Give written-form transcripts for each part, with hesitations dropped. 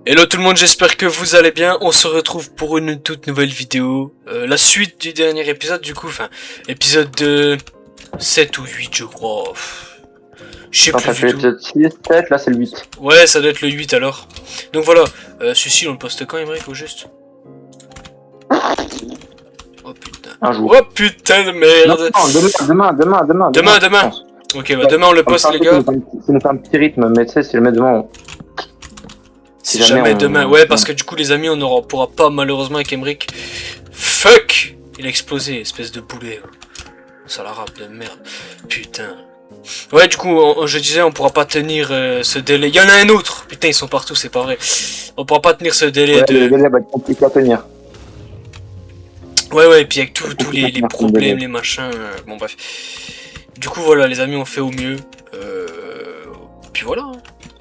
Hello tout le monde, j'espère que vous allez bien. On se retrouve pour une toute nouvelle vidéo. La suite du dernier épisode du coup, enfin, épisode 7 ou 8 je crois. Je sais Quand plus t'as du fait tout. l'épisode 6, 7, là c'est le 8. Ouais, ça doit être le 8 alors. Donc voilà, celui-ci on le poste quand Emmerich au juste? Oh putain. Un jour. Oh putain de merde. Non, demain. Demain. Je pense. Ok, bah demain on le poste les gars. Ça nous fait un petit rythme, mais tu sais, si le met demain, Si jamais jamais on- demain. Ouais, parce que du coup les amis on pourra pas malheureusement avec Emmerich. Fuck. Il a explosé, espèce de boulet. Sale arabe de merde. Putain. Ouais, du coup, je disais, on pourra pas tenir ce délai. Il y en a un autre. Putain, ils sont partout, c'est pas vrai. On pourra pas tenir ce délai ouais, de. le délai va être compliqué à tenir. Ouais, et puis avec tous les tenir son problèmes, délai. les machins. Bon, bref. Du coup, voilà, les amis, on fait au mieux. Puis voilà. Hein.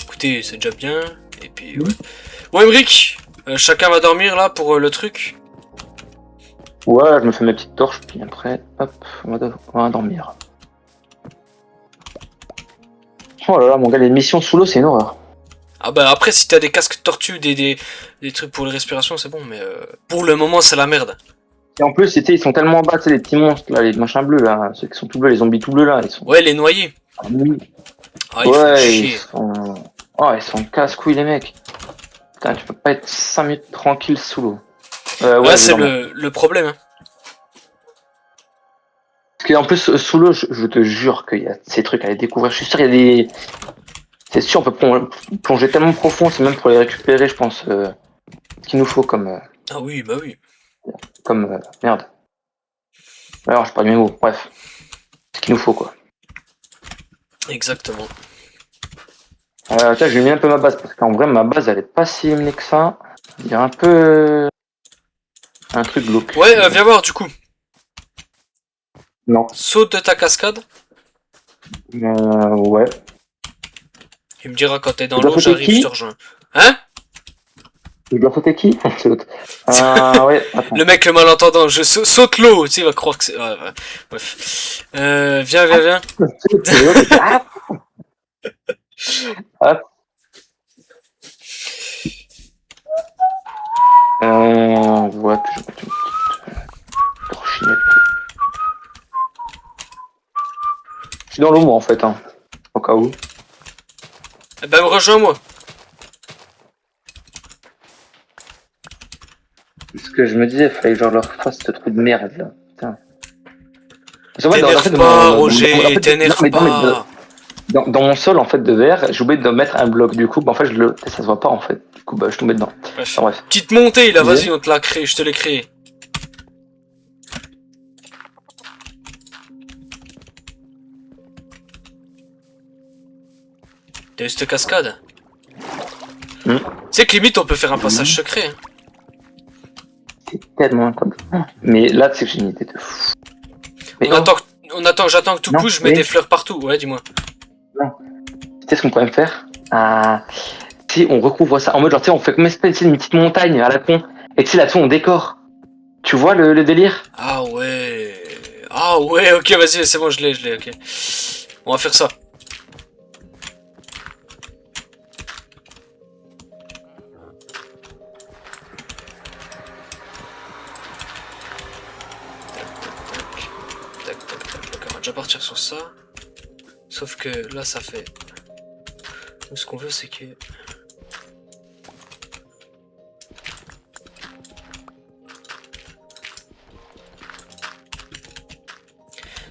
Écoutez, c'est déjà bien. Et puis, ouais. Bon, Emmerich, chacun va dormir là pour le truc. Ouais, je me fais mes petites torches, puis après, hop, on va dormir. Oh là là, mon gars, les missions sous l'eau, c'est une horreur. Ah bah après, si t'as des casques tortues, des trucs pour les respirations, c'est bon. Mais pour le moment, c'est la merde. Et en plus, tu sais, ils sont tellement bas, tu sais, les petits monstres, là, les machins bleus, là, ceux qui sont tout bleus, les zombies tout bleus, là, ils sont... Ouais, les noyés. Ah, ils font Ouais, ils chier. sont... Oh, ils sont casse-couilles, les mecs. Putain, tu peux pas être 5 minutes tranquille sous l'eau. Ouais, c'est vraiment. le problème. Hein. Parce qu'en plus, sous l'eau, je te jure qu'il y a ces trucs à les découvrir. Je suis sûr, il y a des... C'est sûr, on peut plonger tellement profond, c'est même pour les récupérer, je pense, ce qu'il nous faut comme... Ah oui, bah oui. Merde. Alors, je parle mes mots, bref. Ce qu'il nous faut, quoi. Exactement. Tiens, je vais mis un peu ma base, parce qu'en vrai, ma base, elle est pas si menée que ça. Il y a un peu... un truc glauque. Ouais, viens voir du coup. Non. Saute de ta cascade. Ouais. Il me dira quand t'es dans Tu dois l'eau, sauter j'arrive, qui je te rejoins. Hein? Je dois sauter qui? C'est l'autre. Ouais, attends. Le mec le malentendant, je saute l'eau, tu sais, il va croire que c'est... Ouais. Bref. Viens. C'est l'autre. Ah. Hop. On voit que je vais mettre une petite torchinette. Je suis dans l'eau, moi, en fait, hein. Au cas où. Eh ben, rejoins-moi. Ce que je me disais, il fallait que je leur fasse ce truc de merde, là. Putain. T'énerve pas, Roger, t'énerve pas. Dans mon sol, en fait, de verre, j'ai oublié de mettre un bloc. Du coup, bah, en fait, ça se voit pas, en fait. Du coup, bah, je tombais dedans. Bref. Enfin, bref. Petite montée, là, vas-y, on te l'a créé, je te l'ai créé. T'as vu cette cascade? Tu sais que limite, on peut faire un passage secret. Hein. C'est tellement incroyable. Mais là, tu sais que j'ai une idée de fou. Mais J'attends que tout pousse, je mets des fleurs partout. Ouais, dis-moi. Non. Tu sais ce qu'on pourrait faire? Si on recouvre ça en mode genre, tu sais, on fait comme une petite montagne à la con. Et tu sais, là-dessous, on décore. Tu vois le délire? Ah ouais. Ah ouais, ok, vas-y, c'est bon, je l'ai, ok. On va faire ça. Tac. On va déjà partir sur ça. Sauf que là, ça fait... Nous, ce qu'on veut, c'est que...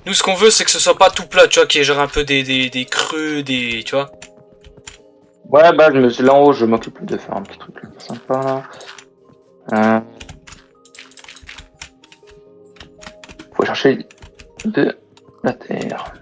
Nous, ce qu'on veut, c'est que ce soit pas tout plat, tu vois, qu'il y ait genre un peu des creux, tu vois. Ouais, bah, là en haut, je m'occupe de faire un petit truc sympa, là. Faut chercher de la terre.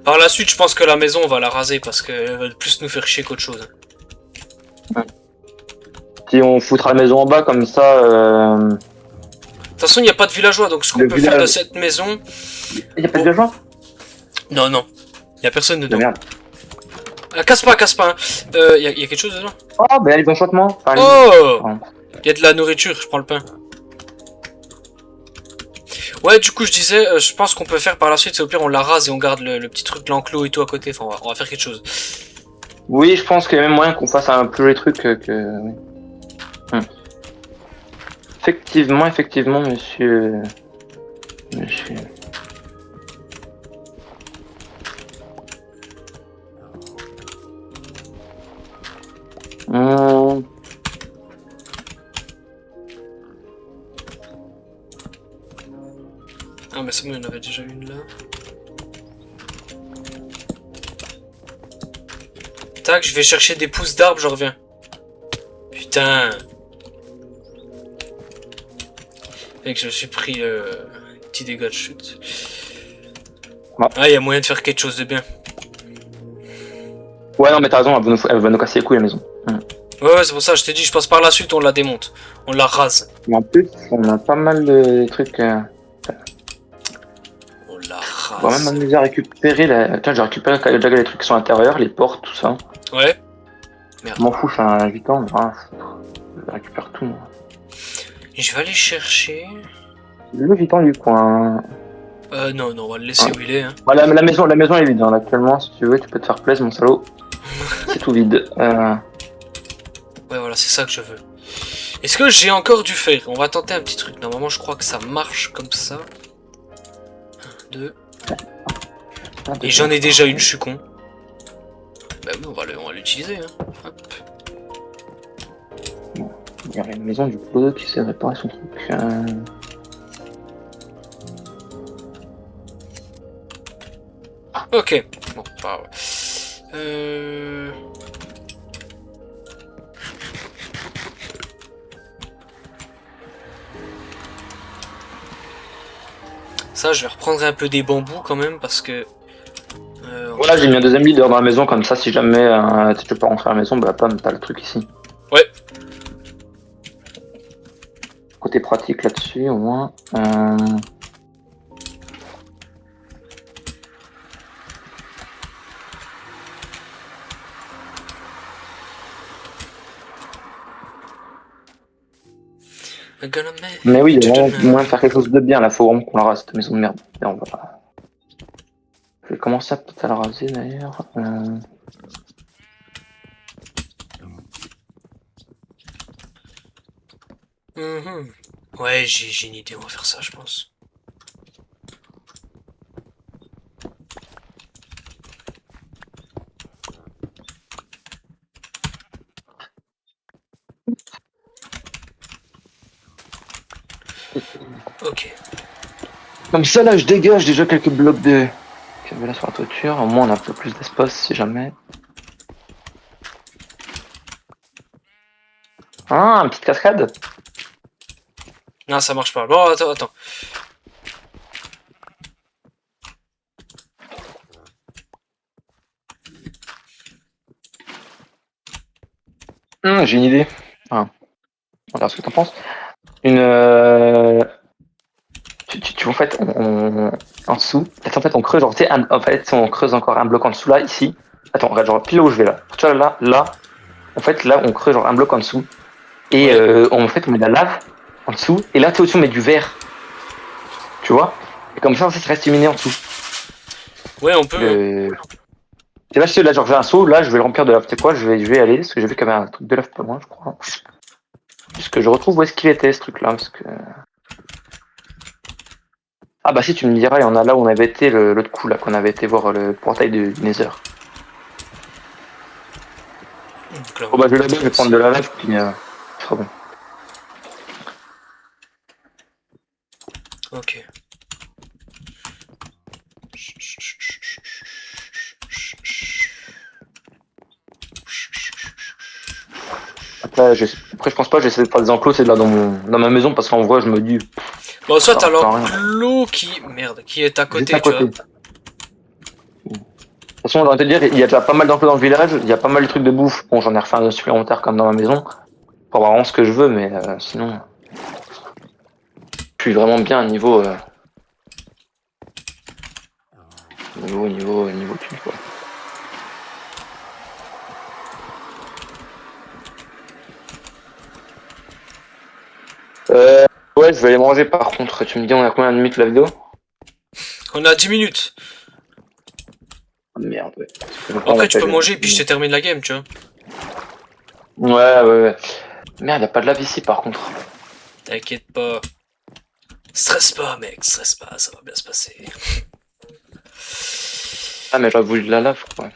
Par la suite, je pense que la maison, on va la raser parce qu'elle va plus nous faire chier qu'autre chose. Si on foutra la maison en bas, comme ça... De toute façon, il n'y a pas de villageois, donc ce qu'on peut faire de cette maison... Il n'y a pas de villageois? Non. Il n'y a personne dedans. Merde. Casse pas, hein. Y a quelque chose dedans? Oh, bah il y a les enchantements. Oh! Il y a de la nourriture, je prends le pain. Ouais, du coup, je disais, je pense qu'on peut faire par la suite, c'est au pire, on la rase et on garde le petit truc de l'enclos et tout à côté. Enfin, on va faire quelque chose. Oui, je pense qu'il y a même moyen qu'on fasse un peu les trucs que... oui. Effectivement, monsieur... Monsieur... Hum, Ah, mais c'est bon, il y en avait déjà une là. Tac, je vais chercher des pousses d'arbres, je reviens. Putain. Mec, je me suis pris un petit dégât de chute. Ouais. Ah, il y a moyen de faire quelque chose de bien. Ouais, non, mais t'as raison, elle va nous casser les couilles, la maison. Ouais, c'est pour ça, je t'ai dit, je passe par la suite, on la démonte. On la rase. Mais en plus, on a pas mal de trucs... On la On va même rase. m'amuser à récupérer la... Tiens, j'ai récupéré déjà les trucs qui sont à l'intérieur, les portes, tout ça. Ouais. Je m'en fous, je suis un gitan, je récupère tout, moi. Je vais aller chercher... Le gitan du coin... Non, on va le laisser où il est, hein. Ouais, la maison est vide, hein, actuellement, si tu veux, tu peux te faire plaisir, mon salaud. C'est tout vide. Ouais, voilà, c'est ça que je veux. Est-ce que j'ai encore du fer? On va tenter un petit truc. Normalement, je crois que ça marche comme ça. 1, 2... Et j'en ai déjà une, je suis con. Bah oui, on va l'utiliser, hein. Hop. Il y a une maison du clodo qui sait réparer son truc. Ok. Bon, pas grave. Ça, je vais reprendre un peu des bambous quand même parce que... Voilà, j'ai mis un deuxième leader dans la maison, comme ça, si jamais tu peux pas rentrer à la maison, bah pam, t'as le truc ici. Ouais. Côté pratique là-dessus, au moins. Mais oui, il y a moyen de faire quelque chose de bien, là, faut vraiment qu'on la rase, cette maison de merde. Et on va... Je vais commencer à peut-être à la raser d'ailleurs. Ouais, j'ai une idée, on va faire ça, je pense. Ok. Comme ça, là, je dégage déjà quelques blocs de là sur la toiture. Au moins, on a un peu plus d'espace si jamais. Ah, une petite cascade. Non, ça marche pas. Bon, attends. J'ai une idée. Ah, on verra ce que t'en penses. Une. En fait, en dessous. En fait, on creuse. Genre, tu sais, en fait, si on creuse encore un bloc en dessous, là, ici. Attends, regarde, genre, pile là où je vais là. Tu vois, là. En fait, là, on creuse genre un bloc en dessous. Et Ouais. en fait, on met de la lave en dessous. Et là, tu sais, au-dessus, on met du verre. Tu vois? Et comme ça reste illuminé en dessous. Ouais, on peut. Hein. Et là, genre, j'ai un seau. Là, je vais le remplir de lave. Tu sais quoi? Je vais y aller. Parce que j'ai vu qu'il y avait un truc de lave pas loin, je crois. Juste que je retrouve où est-ce qu'il était, ce truc-là. Parce que. Ah, bah, si, tu me diras, il y en a là où on avait été l'autre coup, là, qu'on avait été voir le portail du Nether. Là, Bon, bah, je vais prendre de la lave, puis. Ce sera bon. Ok. Après, je pense pas, j'essaie de faire des enclos, c'est là dans ma maison, parce qu'en vrai, je me dis. Bon, soit t'as Ça sert à rien. l'enclos qui... Merde, qui est à Juste côté, à tu vois. côté. De toute façon, on va te dire, il y a déjà pas mal d'enclos dans le village, il y a pas mal de trucs de bouffe. Bon, j'en ai refait un supplémentaire comme dans ma maison, pour avoir vraiment ce que je veux, mais sinon. Je suis vraiment bien à niveau. Niveau thune, quoi. Euh, ouais, je vais aller manger par contre. Tu me dis, on a combien de minutes la vidéo? On a 10 minutes. Ah, merde, ouais. Je prends Après, tu peux l'appel. manger et puis je te termine la game, tu vois. Ouais, ouais, ouais. Merde, y a pas de lave ici par contre. T'inquiète pas. Stresse pas, mec, stresse pas, ça va bien se passer. Ah, mais j'aurais voulu de la lave, quoi.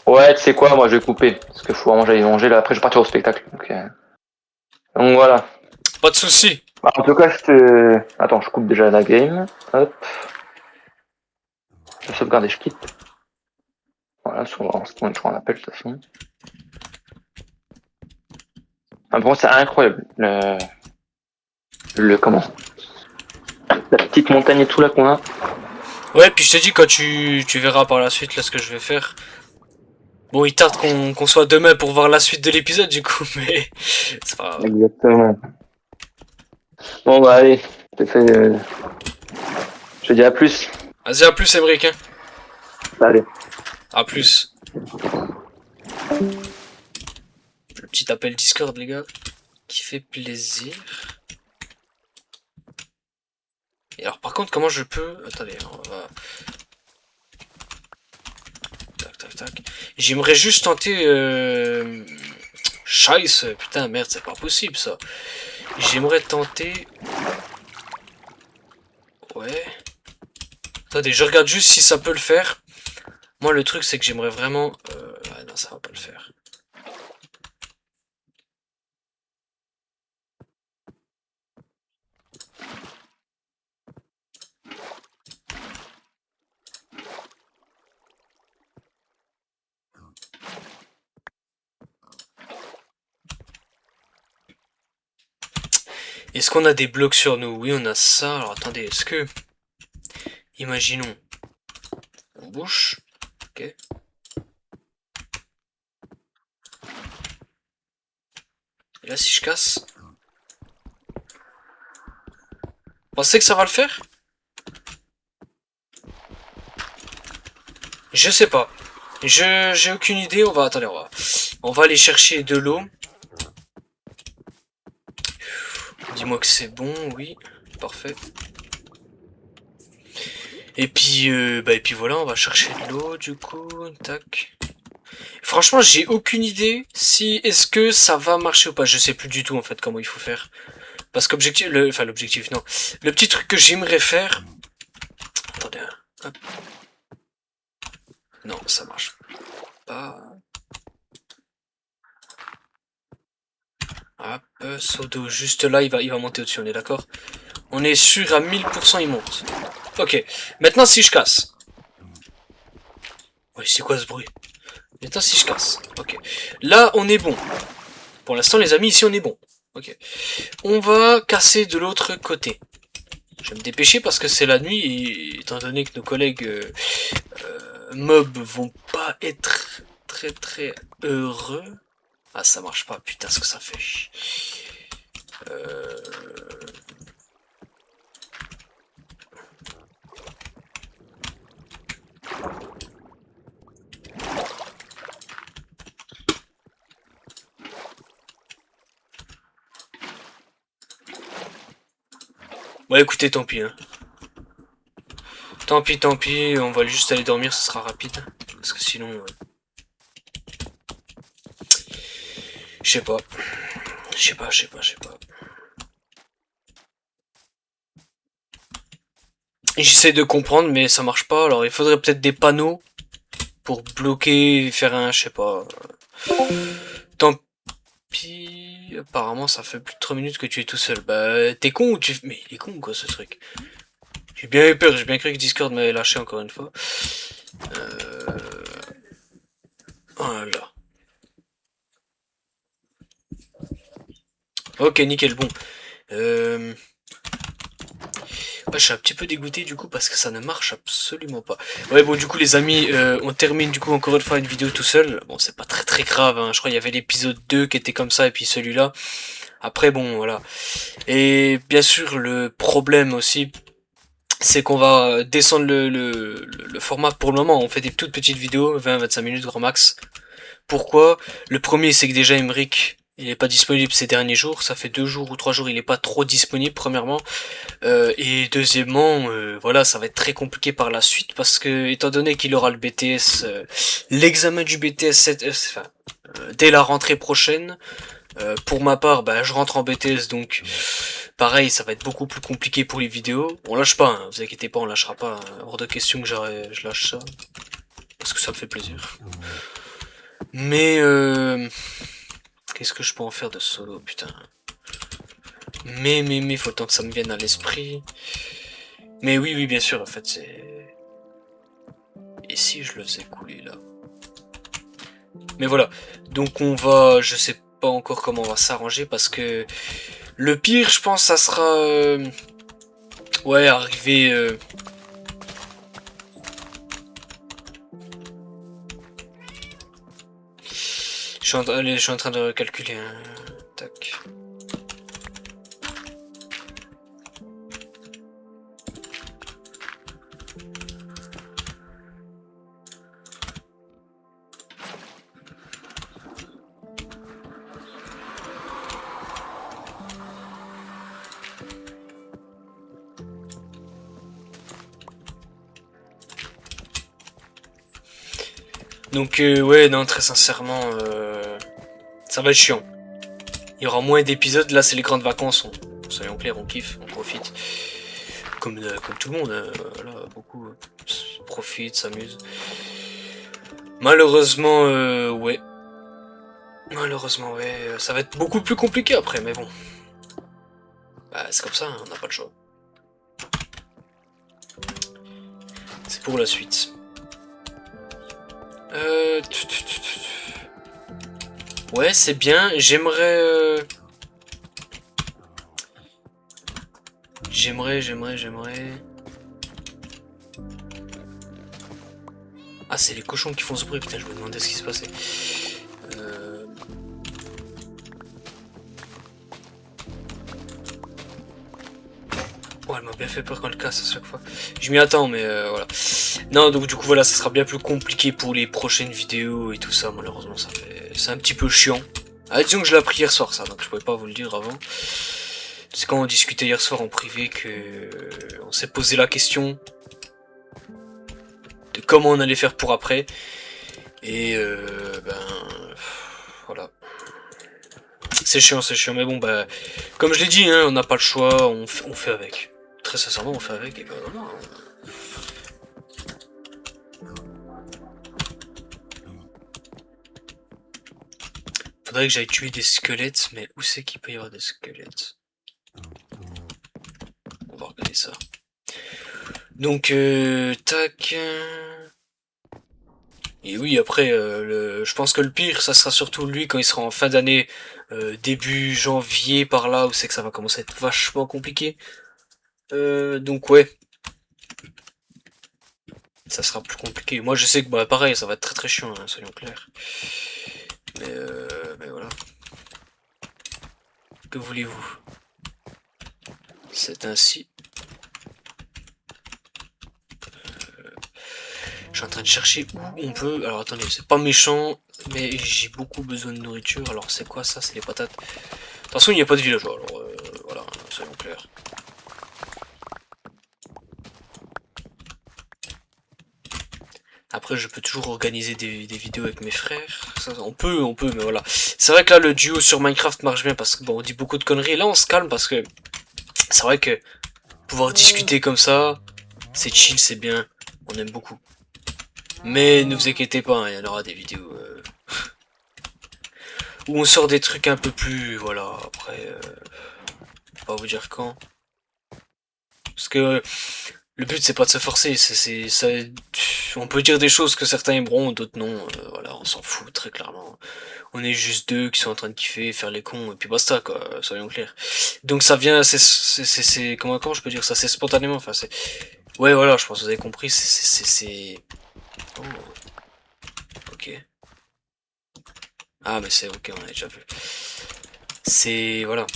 Ouais, tu sais quoi, moi je vais couper. Parce que faut vraiment que j'aille manger là. Après, je vais partir au spectacle. Donc voilà. Pas de soucis. Bah, en tout cas, je te. Attends, je coupe déjà la game. Hop. Je sauvegarde et je quitte. Voilà, en ce moment, je crois un appel de toute façon. Ah, bon, c'est incroyable. Comment? La petite montagne et tout là qu'on a. Ouais, puis je te dis, quand tu verras par la suite là ce que je vais faire. Bon, il tarde qu'on soit demain pour voir la suite de l'épisode, du coup, mais c'est pas grave. Exactement. Bon, bah allez. Je te fais. Je te dis à plus. Vas-y, à plus, Emric, hein. Allez. À plus. Le petit appel Discord, les gars, qui fait plaisir. Et alors, par contre, comment je peux... Attendez, on va... Tac, tac, tac. J'aimerais juste tenter... Scheiße, putain, merde, c'est pas possible, ça. J'aimerais tenter... Ouais... Attendez, je regarde juste si ça peut le faire. Moi, le truc, c'est que j'aimerais vraiment... Ah non, ça va pas le faire. Est-ce qu'on a des blocs sur nous? Oui, on a ça. Alors, attendez, est-ce que... Imaginons... On bouge. Ok. Et là, si je casse... Pensez que ça va le faire? Je sais pas. J'ai aucune idée. On va... Attendez, on va aller chercher de l'eau. Dis-moi que c'est bon, oui. Parfait. Et puis, et puis voilà, on va chercher de l'eau, du coup. Tac. Franchement, j'ai aucune idée si est-ce que ça va marcher ou pas. Je sais plus du tout en fait comment il faut faire. Parce qu'objectif, enfin l'objectif, non. Le petit truc que j'aimerais faire. Attendez. Hop. Non, ça marche pas. Hop, saut d'eau. Juste là, il va monter au-dessus, on est d'accord? On est sûr à 1000% il monte. Ok. Maintenant, si je casse. Oui, c'est quoi ce bruit? Maintenant, si je casse. Ok. Là, on est bon. Pour l'instant, les amis, ici, on est bon. Ok. On va casser de l'autre côté. Je vais me dépêcher parce que c'est la nuit et étant donné que nos collègues mobs vont pas être très heureux. Ah, ça marche pas. Putain, ce que ça fait. Euh... Ouais, écoutez, tant pis. Hein. Tant pis, on va juste aller dormir, ce sera rapide. Parce que sinon... Je sais pas. Je sais pas. J'essaie de comprendre, mais ça marche pas. Alors, il faudrait peut-être des panneaux pour bloquer, faire un... Je sais pas. Tant pis... Apparemment, ça fait plus de 3 minutes que tu es tout seul. Bah, t'es con ou tu... Mais il est con, quoi, ce truc. J'ai bien eu peur, j'ai bien cru que Discord m'avait lâché encore une fois. Voilà. Ok, nickel, bon. Ouais, je suis un petit peu dégoûté du coup parce que ça ne marche absolument pas. Ouais, bon, du coup, les amis, on termine du coup encore une fois une vidéo tout seul. Bon, c'est pas très grave, hein. Je crois qu'il y avait l'épisode 2 qui était comme ça et puis celui-là. Après, bon, voilà. Et bien sûr, le problème aussi, c'est qu'on va descendre le format pour le moment. On fait des toutes petites vidéos, 20-25 minutes grand max. Pourquoi? Le premier, c'est que déjà Emric, il est pas disponible ces derniers jours. Ça fait 2 jours ou 3 jours, il est pas trop disponible, premièrement. Et deuxièmement, voilà, ça va être très compliqué par la suite parce que, étant donné qu'il aura le BTS, l'examen du BTS dès la rentrée prochaine, pour ma part, bah, je rentre en BTS, donc pareil, ça va être beaucoup plus compliqué pour les vidéos. On lâche pas, hein, vous inquiétez pas, on lâchera pas. Hein. Hors de question que je lâche ça, parce que ça me fait plaisir. Mais qu'est-ce que je peux en faire de solo, putain. Mais, faut le temps que ça me vienne à l'esprit. Mais oui, bien sûr, en fait, c'est... Et si je le faisais couler, là? Mais voilà, donc on va... Je sais pas encore comment on va s'arranger, parce que... Le pire, je pense, ça sera... Ouais, arriver... Allez, je suis en train de calculer. Hein. Tac. Donc ouais, non, très sincèrement, ça va être chiant. Il y aura moins d'épisodes, là c'est les grandes vacances, soyons clairs, on kiffe, on profite. Comme tout le monde, voilà, beaucoup profitent, s'amusent. Malheureusement, ouais. Malheureusement, ouais, ça va être beaucoup plus compliqué après, mais bon. Bah c'est comme ça, hein, on n'a pas le choix. C'est pour la suite. Ouais, c'est bien. J'aimerais... J'aimerais... Ah, c'est les cochons qui font ce bruit. Putain, je me demandais ce qui se passait. Ouais, elle m'a bien fait peur quand elle casse à chaque fois. Je m'y attends, mais voilà. Non, donc du coup, voilà, ça sera bien plus compliqué pour les prochaines vidéos et tout ça. Malheureusement, c'est un petit peu chiant. Ah, disons que je l'ai appris hier soir, ça, donc je pouvais pas vous le dire avant. C'est quand on discutait hier soir en privé que on s'est posé la question de comment on allait faire pour après. Et ben voilà. C'est chiant, mais bon, bah, comme je l'ai dit, hein, on n'a pas le choix, on fait avec. Très sincèrement, on fait avec, et ben voilà. Faudrait que j'aille tuer des squelettes, mais où c'est qu'il peut y avoir des squelettes? On va regarder ça. Donc, tac. Et oui, après, je pense que le pire, ça sera surtout lui quand il sera en fin d'année, début janvier par là, où c'est que ça va commencer à être vachement compliqué. Donc ouais, ça sera plus compliqué. Moi je sais que bah pareil, ça va être très très chiant, hein, soyons clairs. Mais voilà. Que voulez-vous? C'est ainsi. Je suis en train de chercher où on peut... Alors attendez, c'est pas méchant, mais j'ai beaucoup besoin de nourriture. Alors c'est quoi ça? C'est les patates. De toute façon, il n'y a pas de villageois, alors voilà, soyons clairs. Après, je peux toujours organiser des vidéos avec mes frères. Ça, on peut, mais voilà. C'est vrai que là, le duo sur Minecraft marche bien parce que bon, on dit beaucoup de conneries. Là, on se calme parce que c'est vrai que pouvoir discuter comme ça, c'est chill, c'est bien. On aime beaucoup. Mais ne vous inquiétez pas, hein, il y en aura des vidéos où on sort des trucs un peu plus, voilà. Après, pas vous dire quand. Parce que le but c'est pas de se forcer, on peut dire des choses que certains aimeront, d'autres non, voilà, on s'en fout très clairement. On est juste deux qui sont en train de kiffer, faire les cons, et puis basta quoi, soyons clairs. Donc ça vient, comment je peux dire ça, c'est spontanément, enfin c'est... Ouais voilà, je pense que vous avez compris, c'est... Oh, ok. Ah mais c'est ok, on a déjà vu. C'est... Voilà.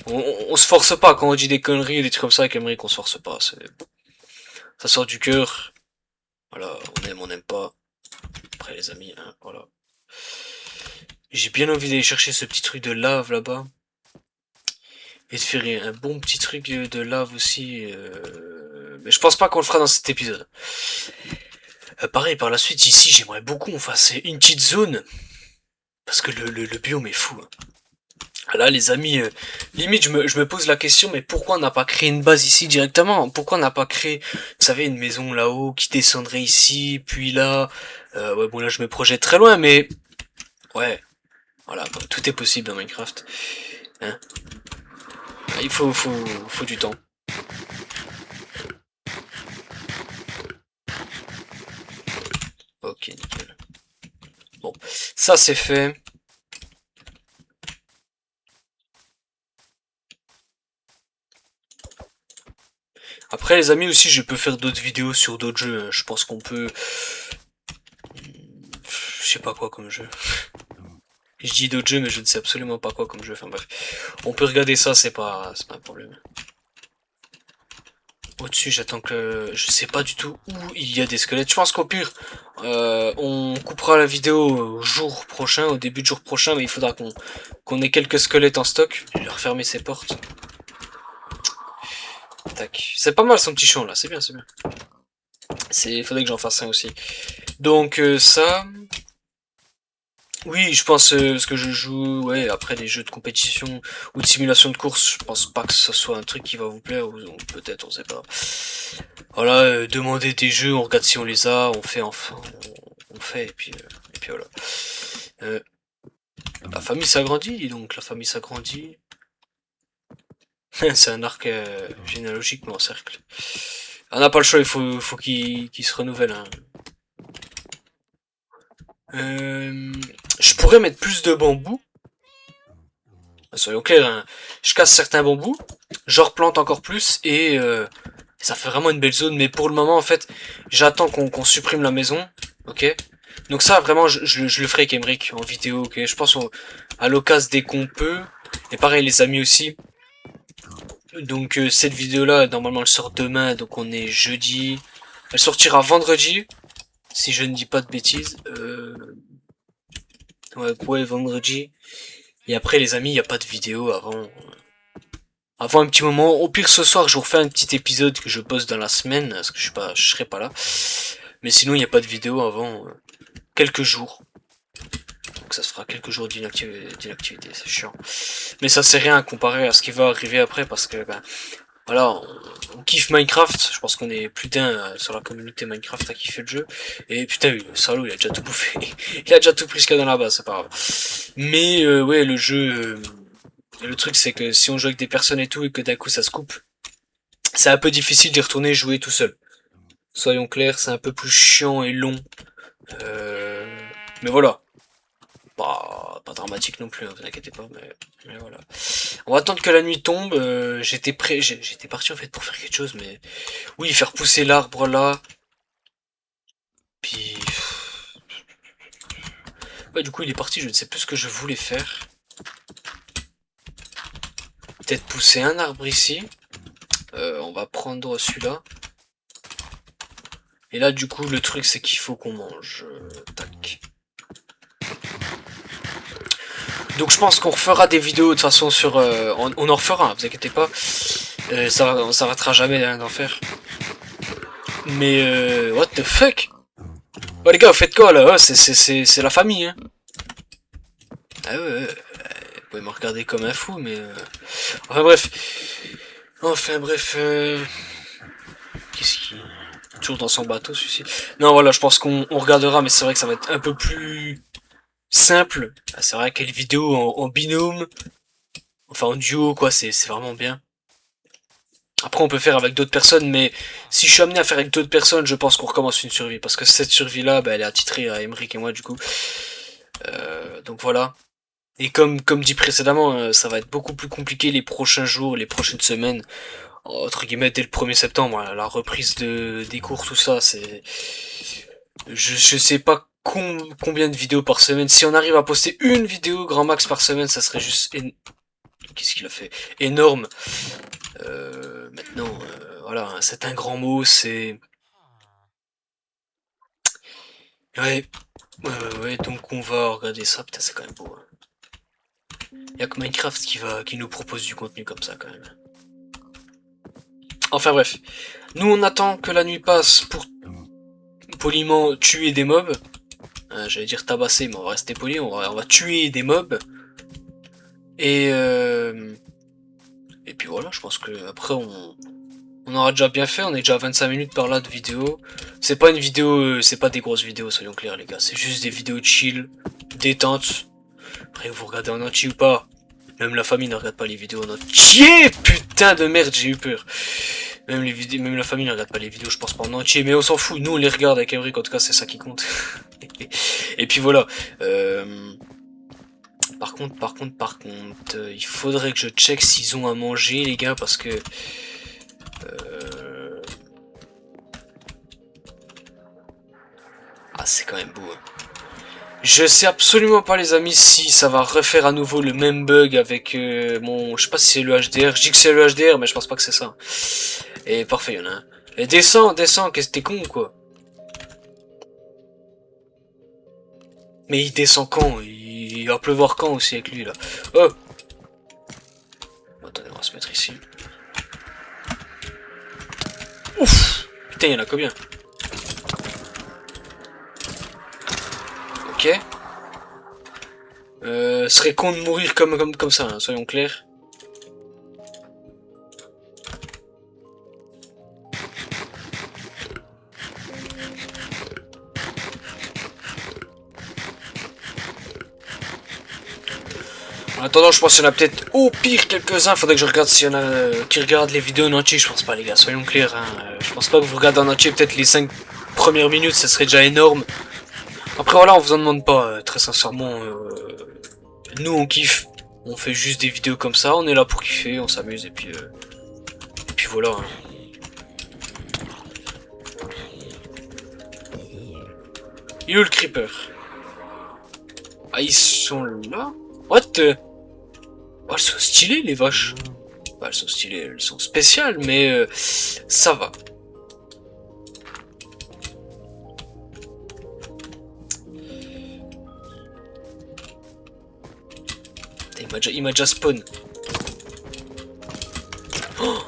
On se force pas quand on dit des conneries, des trucs comme ça avec Emery, qu'on se force pas, ça sort du cœur. Voilà, on aime pas. Après les amis, hein, voilà. J'ai bien envie d'aller chercher ce petit truc de lave là-bas. Et de faire un bon petit truc de lave aussi. Mais je pense pas qu'on le fera dans cet épisode. Pareil, par la suite, ici, j'aimerais beaucoup qu'on fasse une petite zone. Parce que le biome est fou. Hein. Là, les amis, limite, je me pose la question, mais pourquoi on n'a pas créé une base ici directement? Pourquoi on n'a pas créé, vous savez, une maison là-haut qui descendrait ici, puis là... ouais, bon, là, je me projette très loin, mais... Ouais, voilà, bah, tout est possible dans Minecraft. Hein, il faut du temps. Ok, nickel. Bon, ça c'est fait. Après les amis aussi je peux faire d'autres vidéos sur d'autres jeux. Je pense qu'on peut... Je sais pas quoi comme jeu. Je dis d'autres jeux mais je ne sais absolument pas quoi comme jeu. Enfin bref. On peut regarder ça, c'est pas un problème. Au-dessus j'attends que... Je sais pas du tout où il y a des squelettes. Je pense qu'au pire on coupera la vidéo au jour prochain, au début de jour prochain. Mais il faudra qu'on ait quelques squelettes en stock. Je vais refermer ses portes. Tac. C'est pas mal son petit champ là, c'est bien, c'est bien. Il faudrait que j'en fasse un aussi. Donc ça... Oui, je pense, parce que je joue, ouais, après des jeux de compétition ou de simulation de course, je pense pas que ce soit un truc qui va vous plaire, ou peut-être, on sait pas. Voilà, demandez des jeux, on regarde si on les a, on fait enfin, on fait, et puis voilà. La famille s'agrandit, dis donc, la famille s'agrandit. C'est un arc généalogique, mais en cercle. On n'a pas le choix, faut qu'il se renouvelle. Hein. Je pourrais mettre plus de bambou. Soyons clairs, hein. Je casse certains bambous, je replante encore plus et ça fait vraiment une belle zone. Mais pour le moment, en fait, j'attends qu'on supprime la maison, ok. Donc ça, vraiment, je le ferai avec Emric en vidéo, ok. Je pense à l'occasion dès qu'on peut. Et pareil, les amis aussi. Donc cette vidéo-là, normalement, elle sort demain, donc on est jeudi. Elle sortira vendredi, si je ne dis pas de bêtises. Ouais, vendredi. Et après, les amis, il n'y a pas de vidéo avant un petit moment. Au pire, ce soir, je vous refais un petit épisode que je poste dans la semaine, parce que je serai pas là. Mais sinon, il n'y a pas de vidéo avant quelques jours. Donc ça se fera quelques jours d'inactivité, c'est chiant. Mais ça c'est rien à comparer à ce qui va arriver après, parce que, ben, voilà, on kiffe Minecraft. Je pense qu'on est plus d'un sur la communauté Minecraft à kiffer le jeu. Et putain, le salaud, il a déjà tout bouffé. Il a déjà tout pris ce qu'il y a dans la base, c'est pas grave. Mais ouais, le jeu... le truc c'est que si on joue avec des personnes et tout et que d'un coup ça se coupe, c'est un peu difficile d'y retourner jouer tout seul. Soyons clairs, c'est un peu plus chiant et long. Mais voilà. Pas dramatique non plus, hein, vous inquiétez pas, mais voilà. On va attendre que la nuit tombe. J'étais parti en fait pour faire quelque chose, mais oui, faire pousser l'arbre là. Puis ouais, du coup il est parti. Je ne sais plus ce que je voulais faire. Peut-être pousser un arbre ici. On va prendre celui-là. Et là, du coup, le truc, c'est qu'il faut qu'on mange. Tac. Donc, je pense qu'on refera des vidéos de toute façon sur... on en refera, vous inquiétez pas. On s'arrêtera jamais d'en faire. Mais, what the fuck? Oh, les gars, vous faites quoi, là? Oh, c'est la famille, hein. Ah ouais, vous pouvez me regarder comme un fou, mais... Enfin, bref. Qu'est-ce qui... Toujours dans son bateau, celui-ci. Non, voilà, je pense qu'on regardera, mais c'est vrai que ça va être un peu plus simple. Ah, c'est vrai qu'elle vidéo en binôme, enfin en duo, quoi, c'est vraiment bien. Après, on peut faire avec d'autres personnes, mais si je suis amené à faire avec d'autres personnes, je pense qu'on recommence une survie. Parce que cette survie-là, bah, elle est attitrée à Emric et moi, du coup. Donc voilà. Et comme dit précédemment, ça va être beaucoup plus compliqué les prochains jours, les prochaines semaines. Entre guillemets, dès le 1er septembre, la reprise des cours, tout ça, c'est... Je sais pas combien de vidéos par semaine. Si on arrive à poster une vidéo grand max par semaine, ça serait juste... Qu'est-ce qu'il a fait? Énorme. Maintenant, voilà, hein, c'est un grand mot, c'est... Ouais, ouais, donc on va regarder ça. Putain, c'est quand même beau. Hein. Il y a que Minecraft qui nous propose du contenu comme ça quand même. Enfin bref. Nous on attend que la nuit passe pour poliment tuer des mobs. J'allais dire tabasser, mais on va rester poli, on va tuer des mobs. Et puis voilà, je pense que après on aura déjà bien fait, on est déjà à 25 minutes par là de vidéo. C'est pas une vidéo, c'est pas des grosses vidéos, soyons clairs les gars, c'est juste des vidéos chill, détente. Après vous regardez en entier ou pas, même la famille ne regarde pas les vidéos en entier. Putain de merde, j'ai eu peur. Même la famille ne regarde pas les vidéos, je pense pas en entier, mais on s'en fout, nous on les regarde avec Emric, en tout cas c'est ça qui compte. Et puis voilà. Par contre, il faudrait que je check s'ils ont à manger les gars, parce que... Ah c'est quand même beau. Hein. Je sais absolument pas les amis si ça va refaire à nouveau le même bug avec mon... Je sais pas si c'est le HDR, je dis que c'est le HDR mais je pense pas que c'est ça. Et parfait, y'en a un. Et descends, qu'est-ce que t'es con ou quoi? Mais il descend quand? Il va pleuvoir quand aussi avec lui là? Oh! Attendez, on va se mettre ici. Ouf! Putain, y'en a combien? Ok. Serait con de mourir comme ça, hein, soyons clairs. En attendant, je pense qu'il y en a peut-être au pire quelques-uns. Faudrait que je regarde s'il y en a qui regardent les vidéos en entier. Je pense pas, les gars, soyons clairs. Hein. Je pense pas que vous regardez en entier peut-être les 5 premières minutes, ça serait déjà énorme. Après, voilà, on vous en demande pas, très sincèrement. Nous, on kiffe. On fait juste des vidéos comme ça. On est là pour kiffer, on s'amuse et puis voilà. Hein. Il est où le creeper? Ah, ils sont là? What? Oh, elles sont stylées, les vaches. Bah, elles sont stylées, elles sont spéciales, mais ça va. Il m'a déjà spawn. Oh,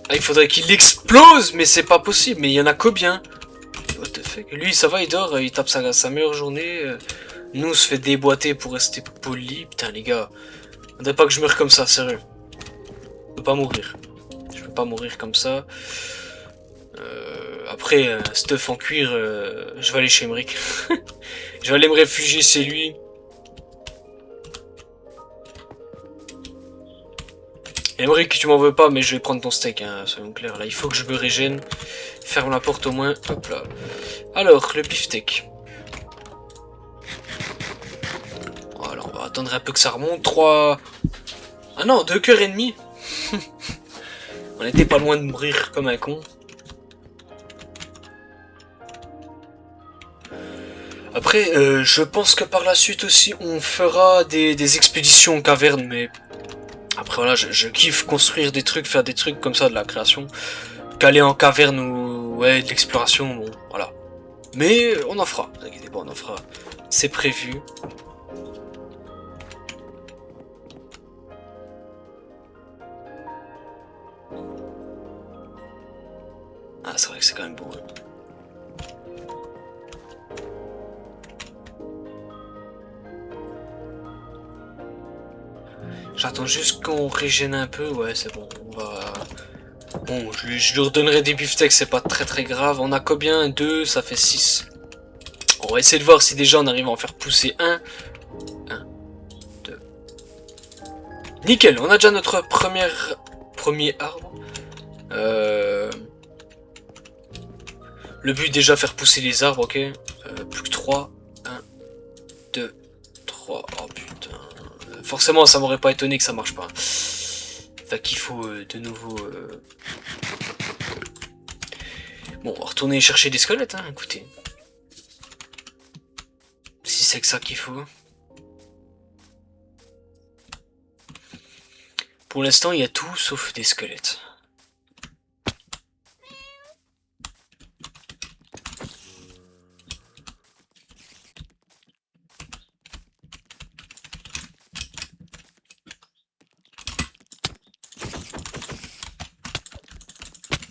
ah, il faudrait qu'il explose, mais c'est pas possible. Mais il y en a combien? What the fuck? Lui, ça va, il dort, il tape sa meilleure journée. Nous, on se fait déboîter pour rester poli. Putain, les gars. Faudrait pas que je meure comme ça, sérieux. Je peux pas mourir. Je peux pas mourir comme ça. Après, stuff en cuir, je vais aller chez Emric. Je vais aller me réfugier chez lui. Emric, tu m'en veux pas, mais je vais prendre ton steak, hein, soyons clairs. Là, il faut que je me régène. Ferme la porte au moins. Hop là. Alors, le beefsteak. Voilà, on va attendre un peu que ça remonte. 3... Ah non, 2 cœurs et demi. On était pas loin de mourir comme un con. Après, je pense que par la suite aussi, on fera des expéditions en caverne, mais... Après voilà, je kiffe construire des trucs, faire des trucs comme ça, de la création. Qu'aller en caverne ou ouais, de l'exploration, bon, voilà. Mais on en fera, vous inquiétez pas, on en fera. C'est prévu. Ah, c'est vrai que c'est quand même beau. Hein. J'attends juste qu'on régène un peu, ouais, c'est bon, on va... Bon, je lui redonnerai des beefsteaks, c'est pas très grave. On a combien? 2, ça fait 6. On va essayer de voir si déjà on arrive à en faire pousser un. 1, 2. Nickel, on a déjà notre premier arbre. Le but déjà faire pousser les arbres, ok. Plus que 3. 1, 2, 3. Oh putain. Forcément, ça m'aurait pas étonné que ça marche pas. Fait qu'il faut de nouveau... Bon, on va retourner chercher des squelettes, hein, écoutez. Si c'est que ça qu'il faut. Pour l'instant, il y a tout sauf des squelettes.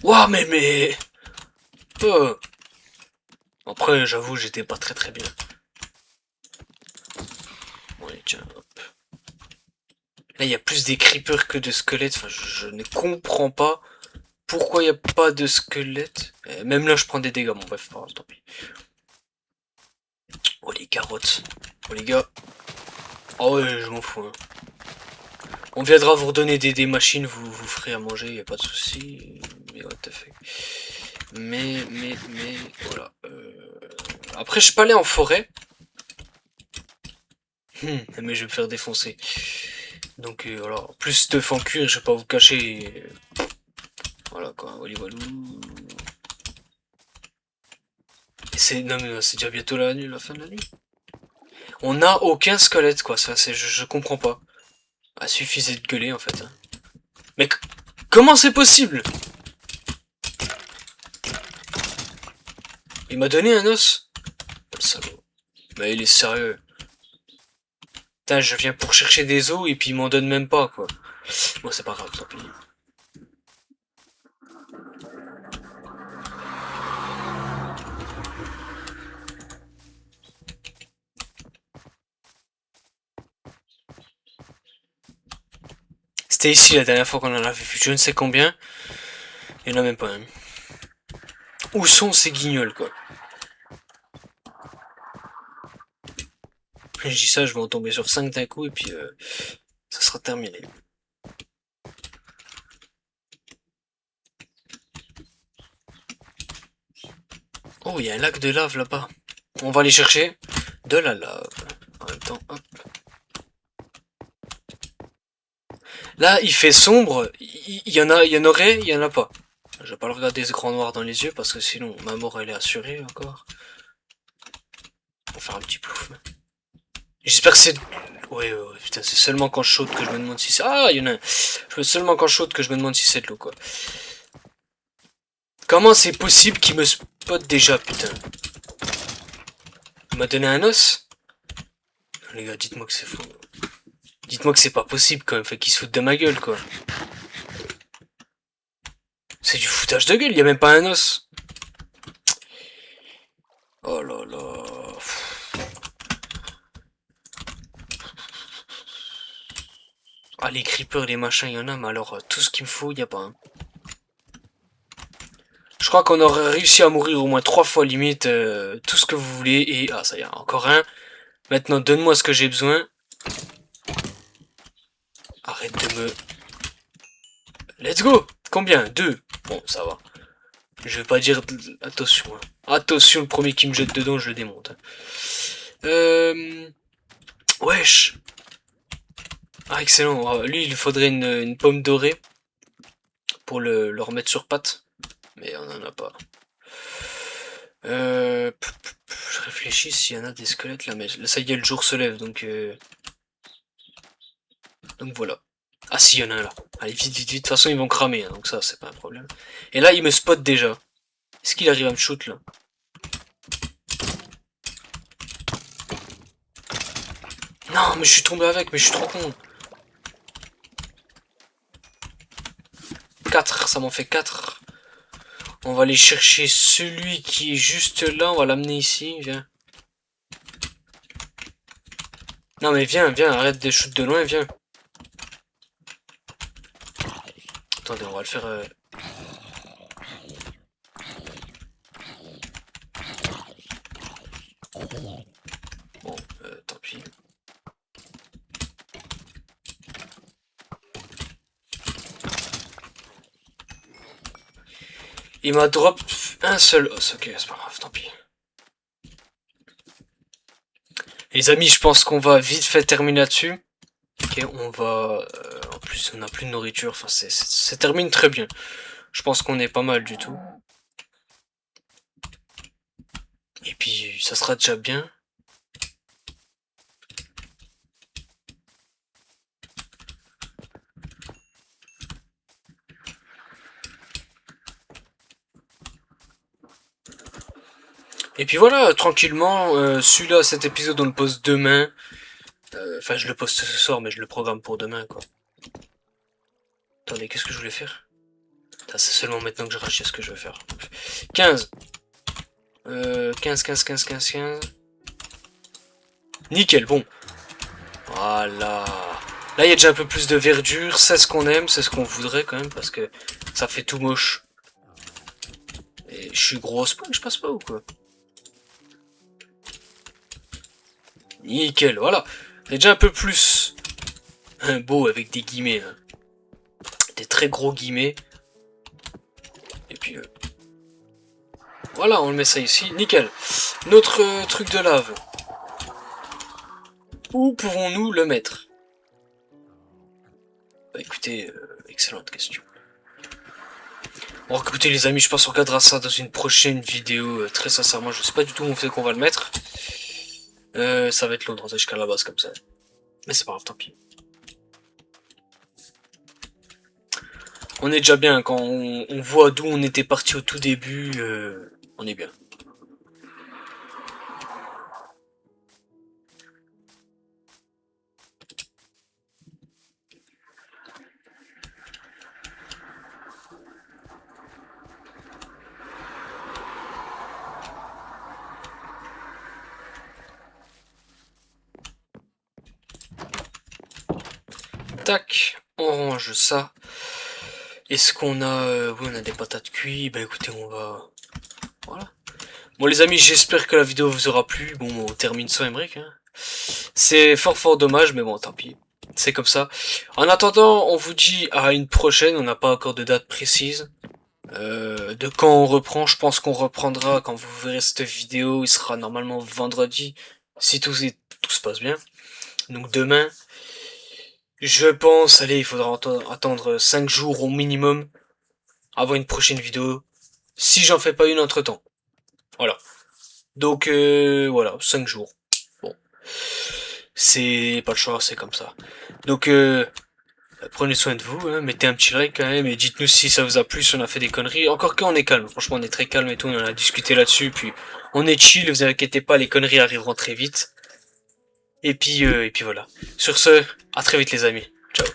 Ouah, mais... Oh. Après, j'avoue, j'étais pas très bien. Bon, allez, tiens, hop. Là, il y a plus des creepers que de squelettes. Enfin, je ne comprends pas pourquoi il n'y a pas de squelettes. Même là, je prends des dégâts. Bon, bref, tant pis. Oh, les carottes. Oh, les gars. Oh, ouais, je m'en fous. Hein. On viendra vous redonner des machines, vous ferez à manger, y a pas de souci. Mais what the fuck. Mais, voilà. Après, je suis pas allé en forêt. Mais je vais me faire défoncer. Donc voilà. Plus de en cuir, je vais pas vous cacher. Voilà quoi, wally walou. Non mais c'est déjà bientôt la nuit, la fin de la nuit. On n'a aucun squelette quoi, ça c'est je comprends pas. Ah, suffisait de gueuler en fait. Hein. Mais comment c'est possible? Il m'a donné un os. Le salaud. Mais il est sérieux. Putain, je viens pour chercher des os et puis il m'en donne même pas quoi. Bon c'est pas grave, tant pis. C'était ici la dernière fois qu'on en avait vu, je ne sais combien. Il n'y en a même pas un. Où sont ces guignols quoi? Je dis ça, je vais en tomber sur 5 d'un coup et puis ça sera terminé. Oh, il y a un lac de lave là-bas. On va aller chercher de la lave. En même temps, hop. Là, il fait sombre. Il y en a, il y en aurait, il y en a pas. Je vais pas le regarder ce grand noir dans les yeux parce que sinon ma mort elle est assurée encore. On va faire un petit plouf. J'espère que c'est... Ouais, putain, c'est seulement quand je saute que je me demande si c'est... Ah, il y en a un. Seulement quand je saute que je me demande si c'est de l'eau, quoi. Comment c'est possible qu'il me spot déjà, putain? Il m'a donné un os? Les gars, dites-moi que c'est faux. Dites-moi que c'est pas possible, quand même. Fait qu'il se fout de ma gueule, quoi. C'est du foutage de gueule, il y a même pas un os. Oh là là... Ah, les creepers, les machins, il y en a, mais alors, tout ce qu'il me faut, il y a pas un. Je crois qu'on aurait réussi à mourir au moins 3 fois limite, tout ce que vous voulez, et... Ah, ça y est, encore un. Maintenant, donne-moi ce que j'ai besoin. Arrête de me... Let's go! Combien? 2. Bon, ça va. Je vais pas dire... Attention, hein. Attention, le premier qui me jette dedans, je le démonte. Wesh! Ah, excellent. Ah, lui, il faudrait une pomme dorée pour le remettre sur pattes. Mais on en a pas. Je réfléchis s'il y en a des squelettes là, mais ça y est, le jour se lève, donc voilà. Ah si, il y en a un là. Allez, vite, vite, vite, de toute façon ils vont cramer, hein, donc ça c'est pas un problème. Et là il me spot déjà. Est-ce qu'il arrive à me shoot là? Non, mais je suis tombé avec, mais je suis trop con. 4, ça m'en fait 4. On va aller chercher celui qui est juste là, on va l'amener ici, viens. Non mais viens, viens, arrête de shoot de loin, viens. Attendez, on va le faire... Bon, tant pis. Il m'a drop un seul os, ok, c'est pas grave, tant pis. Les amis, je pense qu'on va vite fait terminer là-dessus. Ok, on va... en plus, on n'a plus de nourriture, enfin, ça termine très bien. Je pense qu'on est pas mal du tout. Et puis, ça sera déjà bien. Et puis voilà, tranquillement, celui-là, cet épisode, on le poste demain. Enfin, je le poste ce soir, mais je le programme pour demain, quoi. Attendez, qu'est-ce que je voulais faire? C'est seulement maintenant que je rachète ce que je veux faire. 15. 15. Nickel, bon. Voilà. Là, il y a déjà un peu plus de verdure. C'est ce qu'on aime, c'est ce qu'on voudrait quand même, parce que ça fait tout moche. Et je suis gros spawn, je passe pas ou quoi? Nickel, voilà. C'est déjà un peu plus beau avec des guillemets. Hein. Des très gros guillemets. Et puis... voilà, on le met ça ici. Nickel. Notre truc de lave. Où pouvons-nous le mettre? Bah écoutez, excellente question. Bon écoutez les amis, je pense qu'on regardera ça dans une prochaine vidéo. Très sincèrement, je sais pas du tout où on fait qu'on va le mettre. Ça va être long de rentrer jusqu'à la base comme ça. Mais c'est pas grave, tant pis. On est déjà bien, quand on voit d'où on était parti au tout début, on est bien. Tac, on range ça. Est-ce qu'on a... oui, on a des patates cuites. Bah écoutez, on va... voilà. Bon les amis, j'espère que la vidéo vous aura plu. Bon, on termine sans Emmerich. Hein. C'est fort dommage, mais bon, tant pis. C'est comme ça. En attendant, on vous dit à une prochaine. On n'a pas encore de date précise. De quand on reprend, je pense qu'on reprendra quand vous verrez cette vidéo. Il sera normalement vendredi. Si tout se passe bien. Donc demain... je pense, allez, il faudra attendre 5 jours au minimum avant une prochaine vidéo, si j'en fais pas une entre temps. Voilà. Donc voilà, 5 jours. Bon. C'est pas le choix, c'est comme ça. Donc prenez soin de vous, hein, mettez un petit like quand même et dites-nous si ça vous a plu, si on a fait des conneries. Encore qu'on est calme, franchement on est très calme et tout, on en a discuté là-dessus, puis on est chill, vous inquiétez pas, les conneries arriveront très vite. Et puis voilà. Sur ce, à très vite les amis. Ciao.